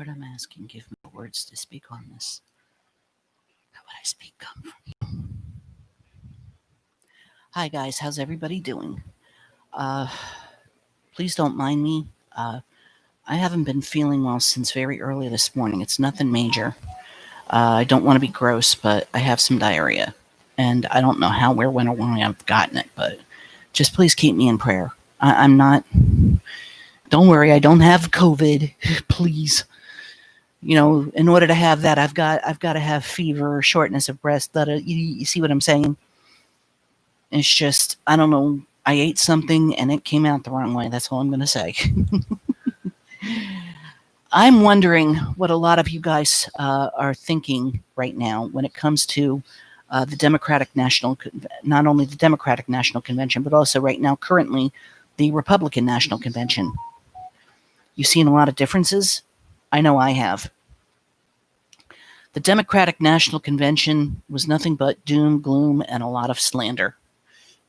Lord, I'm asking, give me the words to speak on this. That what I speak come from you. Hi, guys. How's everybody doing? Uh, Please don't mind me. I haven't been feeling well since very early this morning. It's nothing major. I don't want to be gross, but I have some diarrhea. And I don't know how, where, when, or why I've gotten it, but just please keep me in prayer. I'm not. Don't worry, I don't have COVID. Please. In order to have that, I've got to have fever, shortness of breath. You see what I'm saying? It's just, I don't know. I ate something and it came out the wrong way. That's all I'm going to say. I'm wondering what a lot of you guys are thinking right now when it comes to the Democratic National, not only the Democratic National Convention, but also right now, currently, the Republican National Convention. You've seen a lot of differences? I know I have. The Democratic National Convention was nothing but doom, gloom, and a lot of slander.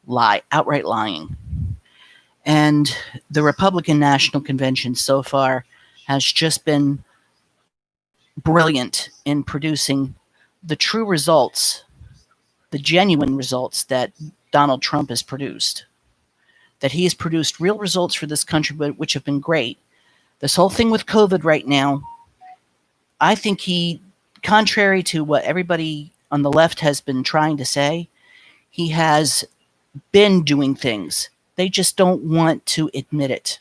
Outright lying. And the Republican National Convention so far has just been brilliant in producing the true results, the genuine results that Donald Trump has produced. That he has produced real results for this country, which have been great. This whole thing with COVID right now, I think he, contrary to what everybody on the left has been trying to say, he has been doing things. They just don't want to admit it.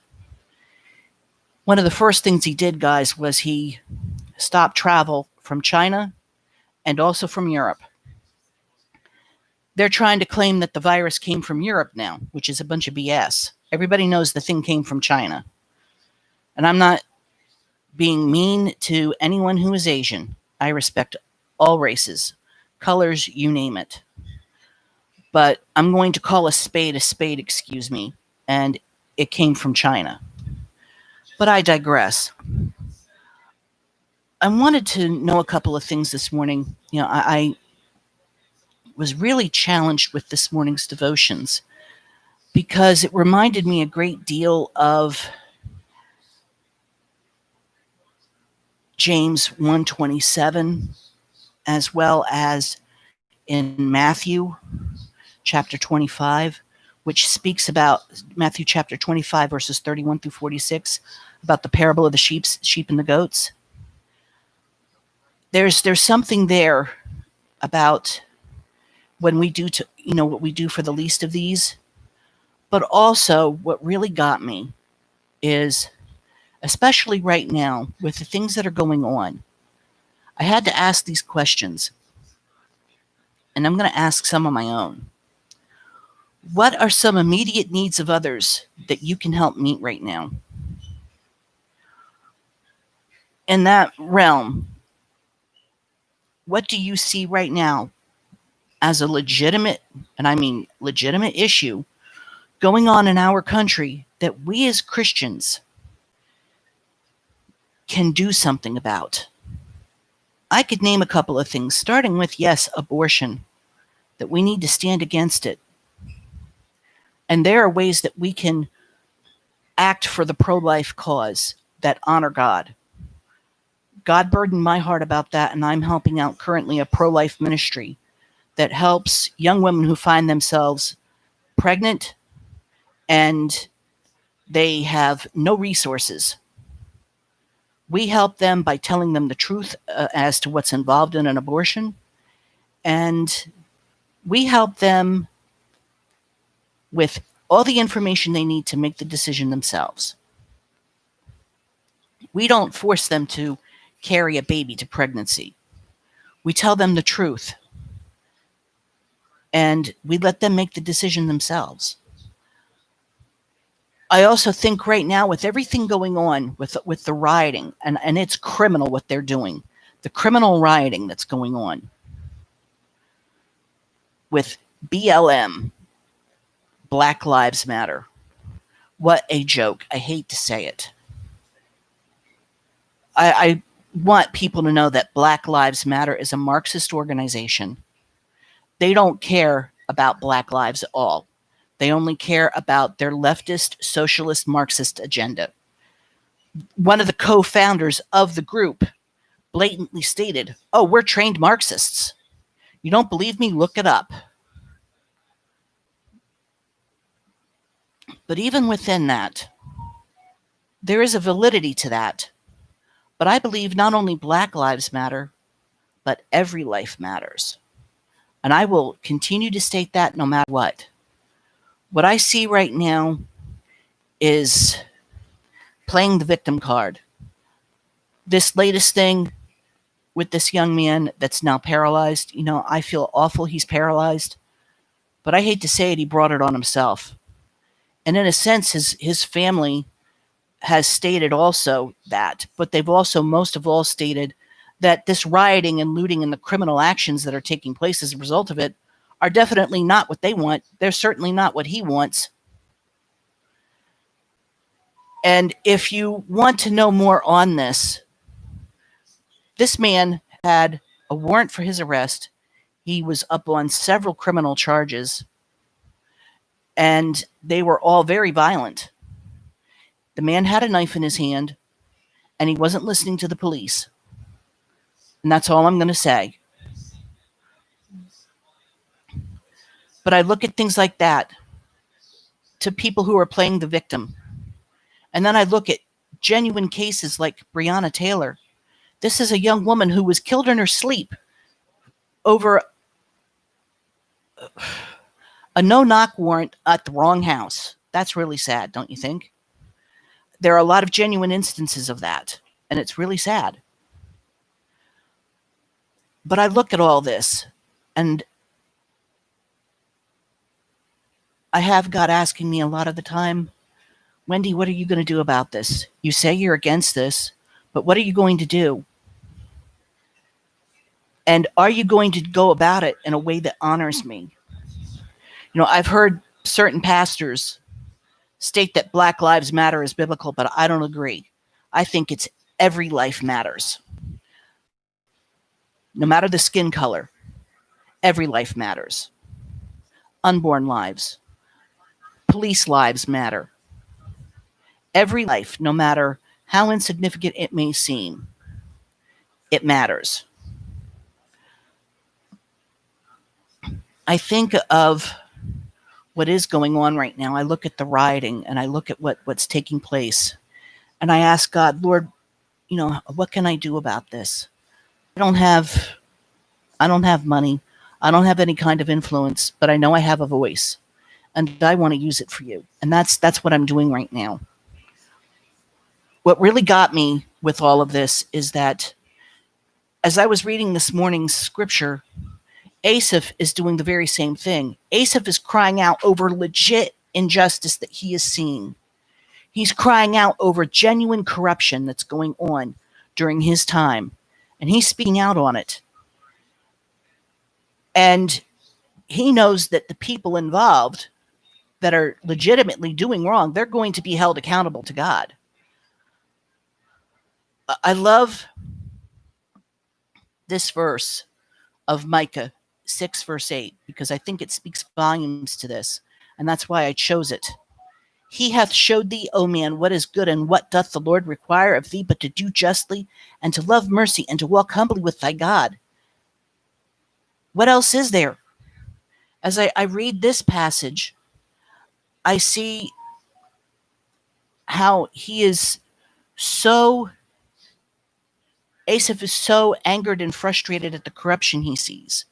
One of the first things he did, guys, was he stopped travel from China and also from Europe. They're trying to claim that the virus came from Europe now, which is a bunch of BS. Everybody knows the thing came from China. And I'm not being mean to anyone who is Asian. I respect all races, colors, you name it. But I'm going to call a spade, excuse me, and it came from China. But I digress. I wanted to know a couple of things this morning. I was really challenged with this morning's devotions because it reminded me a great deal of James 1:27, as well as in Matthew chapter 25, which speaks about Matthew chapter 25, verses 31 through 46, about the parable of the sheep and the goats. There's something there about when we do what we do for the least of these, but also what really got me is, especially right now with the things that are going on, I had to ask these questions, and I'm going to ask some of my own. What are some immediate needs of others that you can help meet right now? In that realm, what do you see right now as a legitimate, and I mean legitimate, issue going on in our country that we as Christians can do something about? I could name a couple of things, starting with, yes, abortion, that we need to stand against it. And there are ways that we can act for the pro-life cause that honor God. God burdened my heart about that, and I'm helping out currently a pro-life ministry that helps young women who find themselves pregnant and they have no resources. We help them by telling them the truth as to what's involved in an abortion, and we help them with all the information they need to make the decision themselves. We don't force them to carry a baby to pregnancy. We tell them the truth, and we let them make the decision themselves. I also think right now, with everything going on with the rioting, and it's criminal what they're doing, the criminal rioting that's going on with BLM, Black Lives Matter. What a joke. I hate to say it. I want people to know that Black Lives Matter is a Marxist organization. They don't care about Black lives at all. They only care about their leftist, socialist, Marxist agenda. one of the co-founders of the group blatantly stated, "Oh, we're trained Marxists. You don't believe me? Look it up." But even within that, there is a validity to that. But I believe not only Black lives matter, but every life matters. And I will continue to state that no matter what. What I see right now is playing the victim card. This latest thing with this young man that's now paralyzed, I feel awful he's paralyzed, but I hate to say it, he brought it on himself. And in a sense, his family has stated also that, but they've also most of all stated that this rioting and looting and the criminal actions that are taking place as a result of it are definitely not what they want. They're certainly not what he wants. And if you want to know more on this man had a warrant for his arrest. He was up on several criminal charges, and they were all very violent. The man had a knife in his hand, and he wasn't listening to the police. And that's all I'm going to say. But I look at things like that to people who are playing the victim. And then I look at genuine cases like Breonna Taylor. This is a young woman who was killed in her sleep over a no-knock warrant at the wrong house. That's really sad, don't you think? There are a lot of genuine instances of that, and it's really sad. But I look at all this, and I have God asking me a lot of the time, "Wendy, what are you going to do about this? You say you're against this, but what are you going to do? And are you going to go about it in a way that honors me?" I've heard certain pastors state that Black Lives Matter is biblical, but I don't agree. I think it's every life matters. No matter the skin color, every life matters. Unborn lives. Police lives matter. Every life, no matter how insignificant it may seem, it matters. I think of what is going on right now. I look at the rioting and I look at what's taking place. And I ask God, Lord, what can I do about this? I don't have money. I don't have any kind of influence, but I know I have a voice. And I want to use it for you. And that's what I'm doing right now. What really got me with all of this is that as I was reading this morning's scripture, Asaph is doing the very same thing. Asaph is crying out over legit injustice that he is seeing. He's crying out over genuine corruption that's going on during his time, and he's speaking out on it. And he knows that the people involved that are legitimately doing wrong, they're going to be held accountable to God. I love this verse of Micah 6 verse 8, because I think it speaks volumes to this, and that's why I chose it. He hath showed thee, O man, what is good, and what doth the Lord require of thee, but to do justly, and to love mercy, and to walk humbly with thy God. What else is there? As I read this passage, I see how Asaph is so angered and frustrated at the corruption he sees.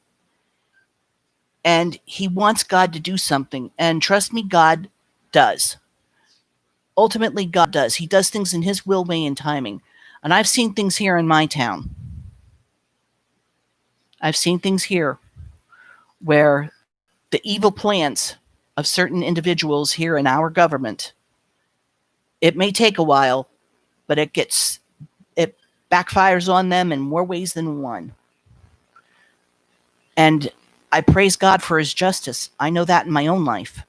And he wants God to do something. And trust me, God does. Ultimately, God does. He does things in his will, way, and timing. And I've seen things here in my town. I've seen things here where the evil plans of certain individuals here in our government, it may take a while, but it backfires on them in more ways than one. And I praise God for his justice. I know that in my own life.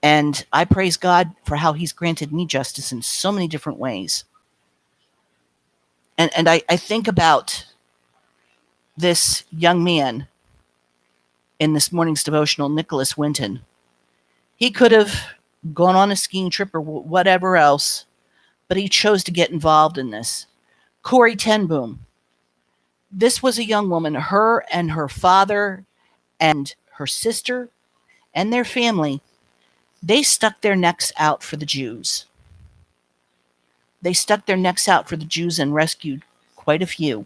And I praise God for how he's granted me justice in so many different ways. And I think about this young man in this morning's devotional, Nicholas Winton. He could have gone on a skiing trip or whatever else, but he chose to get involved in this. Corrie ten Boom. This was a young woman, her and her father and her sister and their family, they stuck their necks out for the Jews. They stuck their necks out for the Jews and rescued quite a few.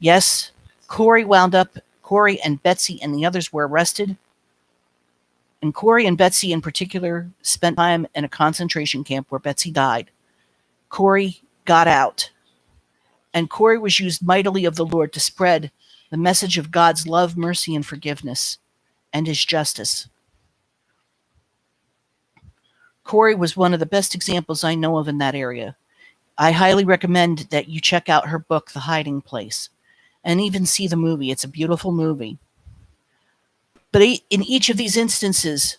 Yes, Corrie and Betsy and the others were arrested. And Corrie and Betsy in particular spent time in a concentration camp where Betsy died. Corrie got out. And Corrie was used mightily of the Lord to spread the message of God's love, mercy, and forgiveness, and his justice. Corrie was one of the best examples I know of in that area. I highly recommend that you check out her book, The Hiding Place, and even see the movie. It's a beautiful movie. But in each of these instances,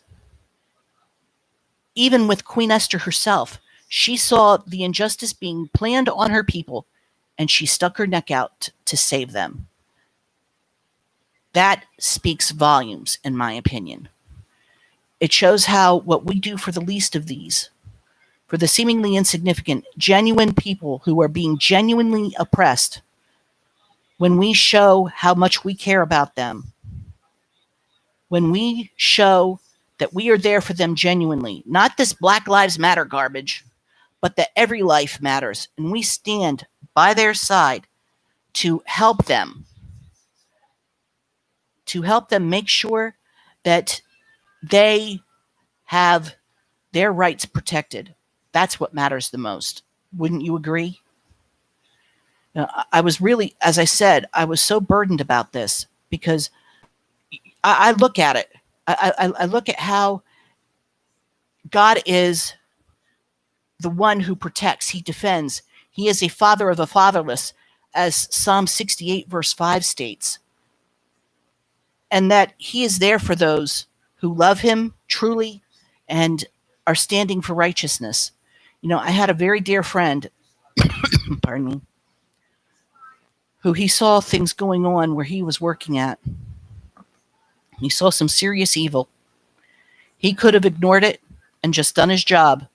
even with Queen Esther herself, she saw the injustice being planned on her people, and she stuck her neck out to save them. That speaks volumes, in my opinion. It shows how what we do for the least of these, for the seemingly insignificant, genuine people who are being genuinely oppressed, when we show how much we care about them, when we show that we are there for them genuinely, not this Black Lives Matter garbage, but that every life matters, and we stand by their side to help them make sure that they have their rights protected. That's what matters the most. Wouldn't you agree? I was really, as I said, I was so burdened about this because I look at it. I look at how God is the one who protects. He defends. He is a father of the fatherless, as Psalm 68 verse 5 states. And that he is there for those who love him truly and are standing for righteousness. I had a very dear friend, pardon me, who he saw things going on where he was working at. He saw some serious evil. He could have ignored it and just done his job,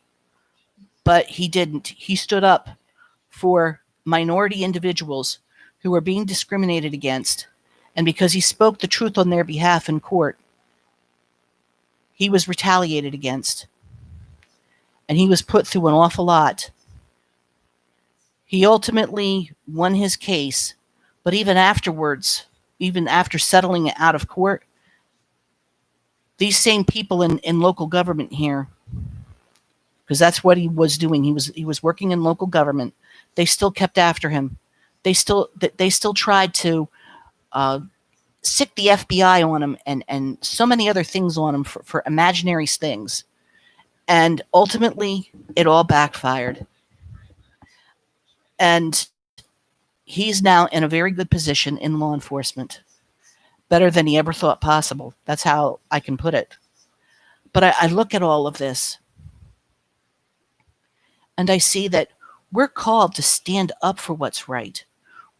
but he didn't. He stood up for minority individuals who were being discriminated against, and because he spoke the truth on their behalf in court, he was retaliated against, and he was put through an awful lot. He ultimately won his case, but even afterwards, even after settling it out of court, these same people in local government here, because that's what he was doing, he was working in local government, they still kept after him. They still tried to sick the FBI on him and so many other things on him for imaginary things. And ultimately, it all backfired. And he's now in a very good position in law enforcement. Better than he ever thought possible. That's how I can put it. But I look at all of this, and I see that we're called to stand up for what's right.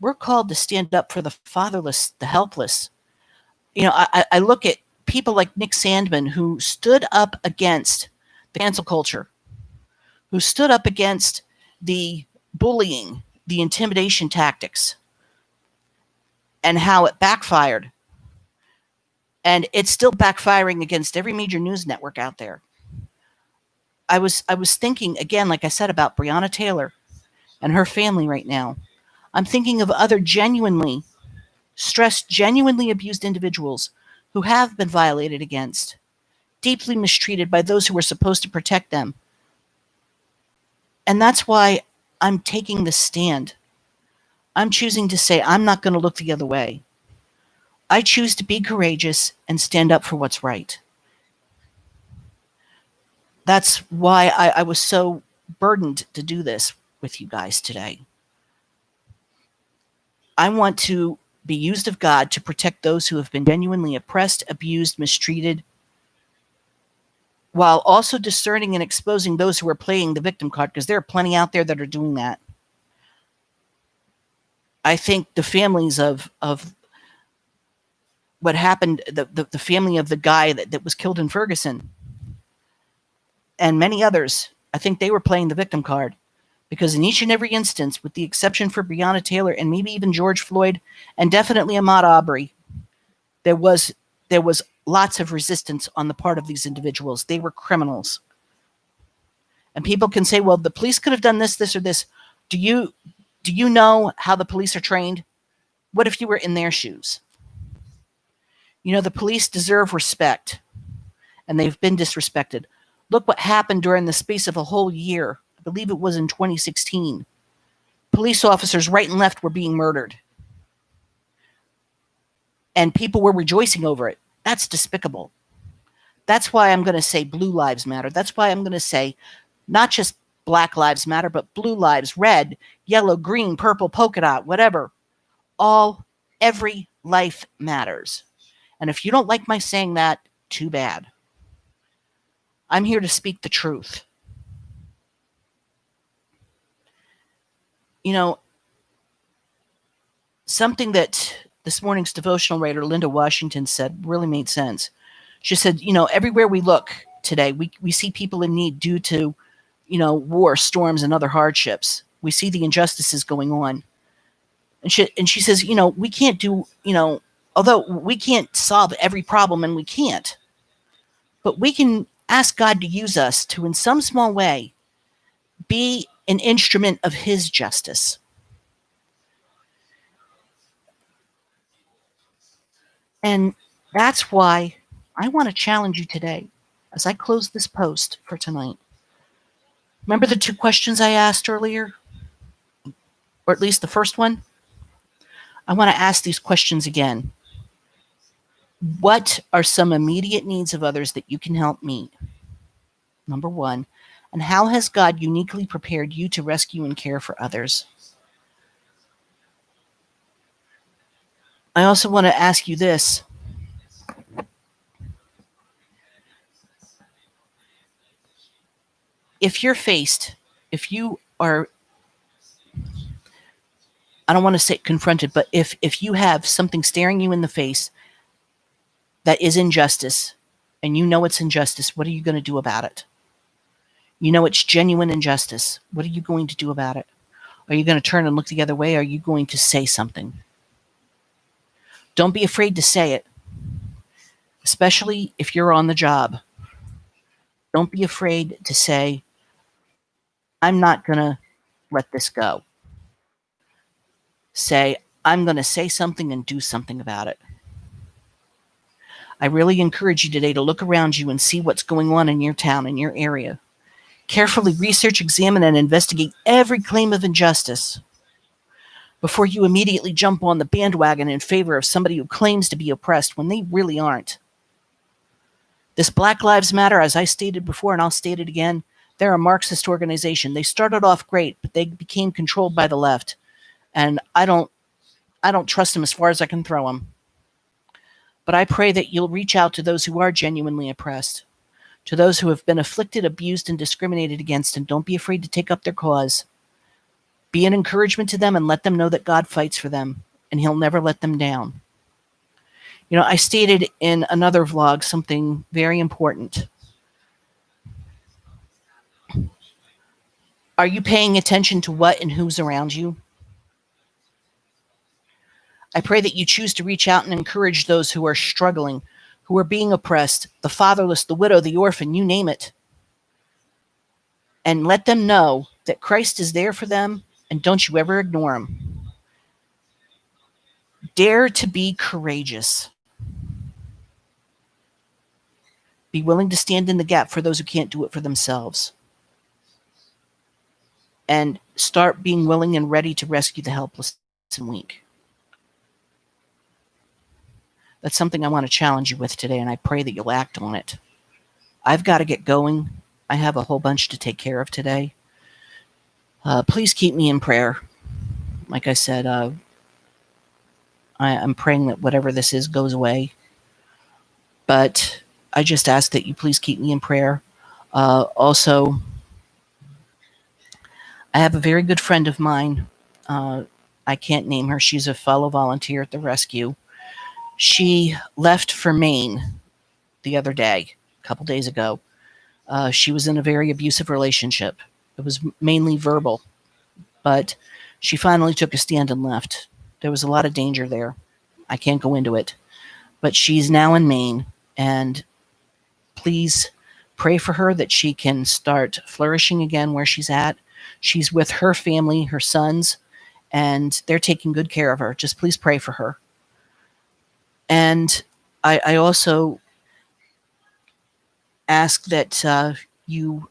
We're called to stand up for the fatherless, the helpless. I look at people like Nick Sandmann, who stood up against the cancel culture, who stood up against the bullying, the intimidation tactics, and how it backfired. And it's still backfiring against every major news network out there. I was thinking, again, like I said, about Breonna Taylor and her family right now. I'm thinking of other genuinely stressed, genuinely abused individuals who have been violated against, deeply mistreated by those who were supposed to protect them. And that's why I'm taking this stand. I'm choosing to say I'm not going to look the other way. I choose to be courageous and stand up for what's right. That's why I was so burdened to do this with you guys today. I want to be used of God to protect those who have been genuinely oppressed, abused, mistreated, while also discerning and exposing those who are playing the victim card, because there are plenty out there that are doing that. I think the families of what happened, the family of the guy that was killed in Ferguson, and many others, I think they were playing the victim card. Because in each and every instance, with the exception for Breonna Taylor and maybe even George Floyd and definitely Ahmaud Arbery, there was lots of resistance on the part of these individuals. They were criminals. And people can say, well, the police could have done this, this, or this. Do you know how the police are trained? What if you were in their shoes? You know, the police deserve respect, and they've been disrespected. Look what happened during the space of a whole year. I believe it was in 2016. Police officers right and left were being murdered. And people were rejoicing over it. That's despicable. That's why I'm going to say blue lives matter. That's why I'm going to say not just black lives matter, but blue lives, red, yellow, green, purple, polka dot, whatever. Every life matters. And if you don't like my saying that, too bad. I'm here to speak the truth. You know, something that this morning's devotional writer, Linda Washington, said really made sense. She said, you know, everywhere we look today, we see people in need due to, you know, war, storms, and other hardships. We see the injustices going on. And she says, you know, we can't do, you know, although we can't solve every problem, and we can't, but we can ask God to use us to, in some small way, be an instrument of his justice. And that's why I want to challenge you today as I close this post for tonight. Remember the 2 questions I asked earlier? Or at least the first one? I want to ask these questions again. What are some immediate needs of others that you can help meet? Number 1. And how has God uniquely prepared you to rescue and care for others? I also want to ask you this. If you are, I don't want to say confronted, but if you have something staring you in the face that is injustice, and you know it's injustice, what are you going to do about it? You know it's genuine injustice. What are you going to do about it? Are you going to turn and look the other way? Are you going to say something? Don't be afraid to say it, especially if you're on the job. Don't be afraid to say, I'm not going to let this go. Say, I'm going to say something and do something about it. I really encourage you today to look around you and see what's going on in your town, in your area. Carefully research, examine, and investigate every claim of injustice before you immediately jump on the bandwagon in favor of somebody who claims to be oppressed when they really aren't. This Black Lives Matter, as I stated before, and I'll state it again, they're a Marxist organization. They started off great, but they became controlled by the left. And I don't trust them as far as I can throw them. But I pray that you'll reach out to those who are genuinely oppressed, to those who have been afflicted, abused, and discriminated against, and don't be afraid to take up their cause. Be an encouragement to them and let them know that God fights for them, and he'll never let them down. You know, I stated in another vlog something very important. Are you paying attention to what and who's around you? I pray that you choose to reach out and encourage those who are struggling, who are being oppressed, the fatherless, the widow, the orphan, you name it. And let them know that Christ is there for them, and don't you ever ignore him. Dare to be courageous. Be willing to stand in the gap for those who can't do it for themselves. And start being willing and ready to rescue the helpless and weak. That's something I want to challenge you with today, and I pray that you'll act on it. I've got to get going. I have a whole bunch to take care of today. Please keep me in prayer. Like I said, I'm praying that whatever this is goes away. But I just ask that you please keep me in prayer. Also, I have a very good friend of mine. I can't name her. She's a fellow volunteer at the rescue. She left for Maine the other day, a couple days ago. She was in a very abusive relationship. It was mainly verbal, but she finally took a stand and left. There was a lot of danger there. I can't go into it. But she's now in Maine, and please pray for her that she can start flourishing again where she's at. She's with her family, her sons, and they're taking good care of her. Just please pray for her. And I also ask that you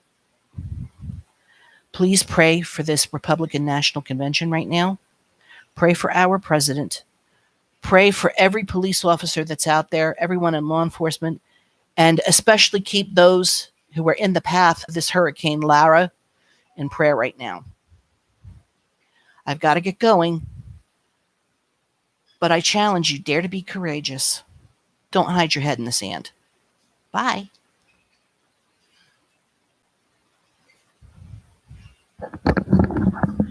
please pray for this Republican National Convention right now. Pray for our president. Pray for every police officer that's out there, everyone in law enforcement, and especially keep those who are in the path of this Hurricane Lara in prayer right now. I've got to get going, but I challenge you, dare to be courageous. Don't hide your head in the sand. Bye.